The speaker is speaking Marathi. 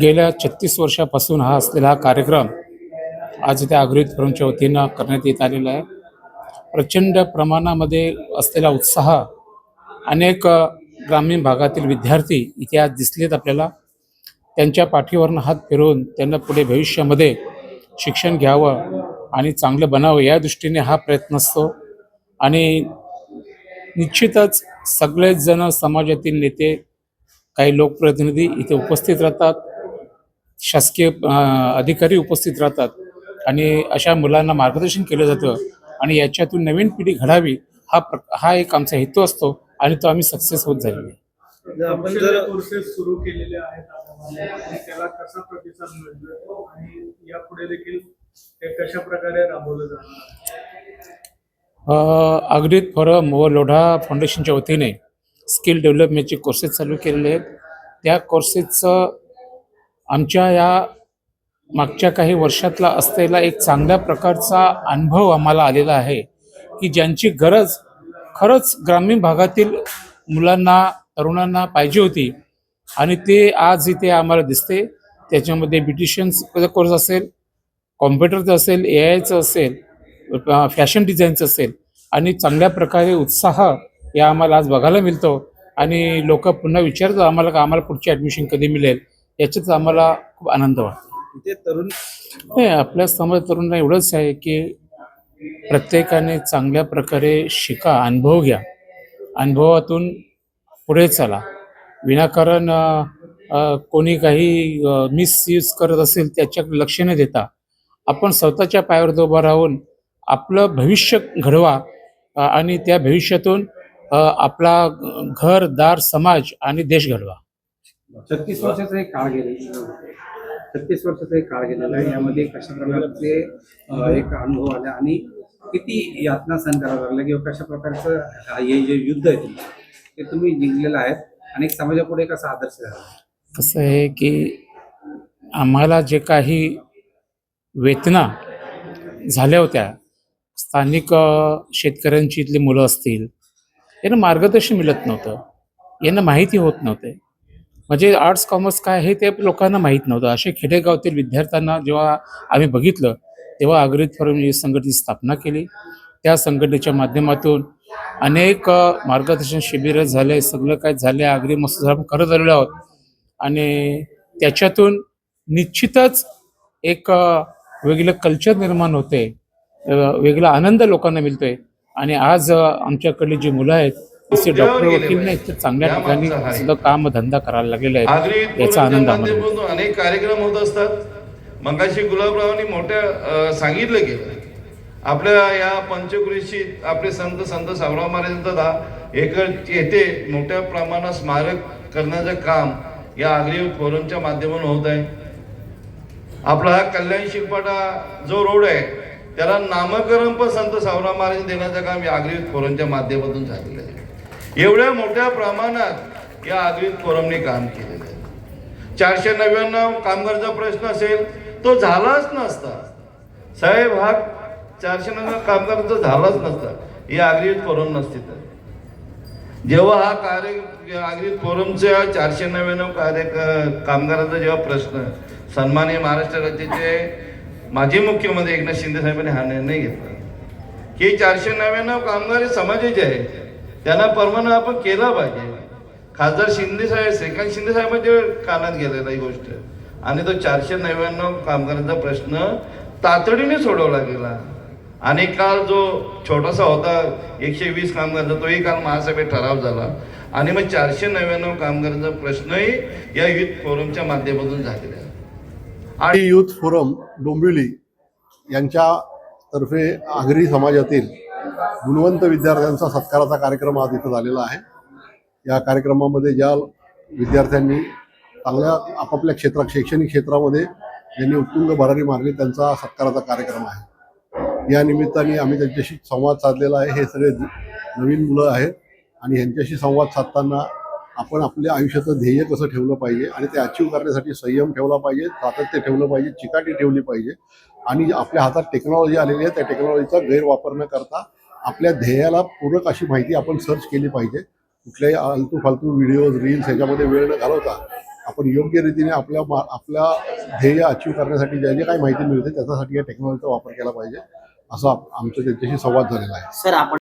गेल्या 36 वर्षापासून हा असलेला हा कार्यक्रम आज इथे अग्रहित फोरमच्या वतीनं करण्यात येत आलेला आहे. प्रचंड प्रमाणामध्ये असलेला उत्साह अनेक ग्रामीण भागातील विद्यार्थी इथे आज दिसलेत आपल्याला. त्यांच्या पाठीवरनं हात फिरवून त्यांना पुढे भविष्यामध्ये शिक्षण घ्यावं आणि चांगलं बनावं या दृष्टीने हा प्रयत्न असतो. आणि निश्चितच सगळेच जण समाजातील नेते, काही लोकप्रतिनिधी इथे उपस्थित राहतात, शासकीय अधिकारी उपस्थित राहतात आणि अशा मुलांना मार्गदर्शन केलं जातं आणि याच्यातून नवीन पिढी घडावी हा एक आमचा हेतू असतो आणि तो आम्ही सक्सेस होत झालेलो आहे. आपण जर कोर्सेस सुरू केलेले आहेत आणि त्याला कसा प्रतिसाद मिळतो आणि यापुढे देखील ते कशा प्रकारे राबवलं जाणार? अग्रहित फोरम व लोढा फाउंडेशनच्या वतीने स्किल डेव्हलपमेंटचे कोर्सेस चालू केलेले आहेत. त्या कोर्सेसचं आमच्या या मागच्या काही वर्षातला असलेला एक चांगल्या प्रकारचा अनुभव आम्हाला आलेला आहे की ज्यांची गरज खरंच ग्रामीण भागातील मुलांना, तरुणांना पाहिजे होती आणि ते आज इथे आम्हाला दिसते. त्याच्यामध्ये ब्युटिशियन्सचा कोर्स असेल, कॉम्प्युटरचं असेल, AI असेल, फॅशन डिझाईनचं असेल आणि चांगल्या प्रकारे उत्साह या आम्हाला आज बघायला मिळतो. आणि लोक पुन्हा विचारतात आम्हाला का आम्हाला पुढची ॲडमिशन कधी मिळेल. याच्याच आम्हाला खूप आनंद वाटतो. ते तरुण नाही, आपल्या समाज तरुणांना एवढंच आहे की प्रत्येकाने चांगल्या प्रकारे शिका, अनुभव घ्या, अनुभवातून पुढे चला. विनाकारण कोणी काही मिसयूज करत असेल त्याच्याकडे लक्ष न देता आपण स्वतःच्या पायावर उभं राहून आपलं भविष्य घडवा आणि त्या भविष्यातून आपला घर, दार, समाज आणि देश घडवा. 36 वर्षाचा एक काळ गेलेला 36 वर्षाचा एक काळ गेलेला आहे. यामध्ये कशा प्रकारचे एक अनुभव आला आणि किती यातना सहन करावं लागलं किंवा कशा प्रकारचं हे जे युद्ध आहे ते तुम्ही जिंकलेलं आहेत आणि एक समाजापुढे कसा आदर्श झाला? कसं आहे की आम्हाला जे काही वेतना झाल्या होत्या, स्थानिक शेतकऱ्यांची इथली मुलं असतील, यांना मार्गदर्शन मिळत नव्हतं, यांना माहिती होत नव्हते. म्हणजे आर्ट्स कॉमर्स काय हे ते लोकांना माहीत नव्हतं. असे खेडेगावातील विद्यार्थ्यांना जेव्हा आम्ही बघितलं तेव्हा अग्रहित फोरम ही संघटनेची स्थापना केली. त्या संघटनेच्या माध्यमातून अनेक मार्गदर्शन शिबिरं झाले, सगळं काय झाले, अगदी मस्त आपण करत आलेलो आहोत. आणि त्याच्यातून निश्चितच एक वेगळं कल्चर निर्माण होते, वेगळा आनंद लोकांना मिळतोय. आणि आज आमच्याकडली जी मुलं आहेत तसे डॉक्टर, वकील नाही तर चांगल्या ठिकाणी सुद्धा काम धंदा करायला लागलेला आहे. याचा आनंद आम्हाला. अनेक कार्यक्रम होत असतात. मगाशी गुलाबरावांनी मोठ्या सांगितलं गेलं आपल्या या पंचक्रोशीची आपले संत सावराव महाराजांचा येथे मोठ्या प्रमाणात स्मारक करण्याचं काम या अग्रहित फोरमच्या माध्यमातून होत आहे. आपला हा कल्याण शिरपाटा जो रोड आहे त्याला नामकरण पण संत सावराव महाराज देण्याचं काम या अग्रहित फोरमच्या माध्यमातून झालेलं आहे. एवढ्या मोठ्या प्रमाणात या अग्रहित फोरमने काम केलेलं आहे. 499 कामगारचा प्रश्न असेल तो झालाच नसता साहेब. हा 499 कामगारांचा झालाच नसता या अग्रहित फोरम नसते तर. जेव्हा हा अग्रहित फोरमच्या 499 कामगारांचा जेव्हा प्रश्न सन्माननीय महाराष्ट्र राज्याचे माजी मुख्यमंत्री एकनाथ शिंदे साहेबांनी हा निर्णय घेतला की 499 कामगार समाजाचे आहेत, त्यांना परवाना आपण केला पाहिजे. खासदार शिंदे साहेब, श्रीकांत शिंदे साहेबांच्या कानात गेलेला ही गोष्ट आणि तो 499 कामगारांचा प्रश्न तातडीने सोडवला गेला. आणि काल जो छोटासा होता 120 कामगारांचा तोही काल महासभेत ठराव झाला आणि मग 499 कामगारांचा प्रश्नही या युथ फोरमच्या माध्यमातून झालेला आहे. आणि युथ फोरम डोंबिवली यांच्यातर्फे आगरी समाजातील गुणवंत विद्यार्थ्यांचा सत्काराचा कार्यक्रम आज इथं झालेला आहे. या कार्यक्रमामध्ये ज्या विद्यार्थ्यांनी चांगल्या आपापल्या शैक्षणिक क्षेत्रामध्ये ज्यांनी उत्तुंग भरारी मारली त्यांचा सत्काराचा कार्यक्रम आहे. या निमित्ताने आम्ही त्यांच्याशी संवाद साधलेला आहे. हे सगळे नवीन मुलं आहेत आणि ह्यांच्याशी संवाद साधताना आपण आपल्या आयुष्याचं ध्येय कसं ठेवलं पाहिजे आणि ते अचीव करण्यासाठी संयम ठेवला पाहिजे, सातत्य ठेवलं पाहिजे, चिकाटी ठेवली पाहिजे आणि आपल्या हातात टेक्नॉलॉजी आलेली आहे त्या टेक्नॉलॉजीचा गैरवापर न करता आपल्या ध्येयाला पूरक अशी माहिती आपण सर्च केली पाहिजे. कुठल्याही आलतू फालतू व्हिडिओज, रील्स ह्याच्यामध्ये वेळ न घालवता आपण योग्य रीतीने आपल्या ध्येय अचीव करण्यासाठी जे काही माहिती मिळते त्याच्यासाठी या टेक्नॉलॉजीचा वापर केला पाहिजे असा आमचा त्यांच्याशी संवाद झालेला आहे. सर आपण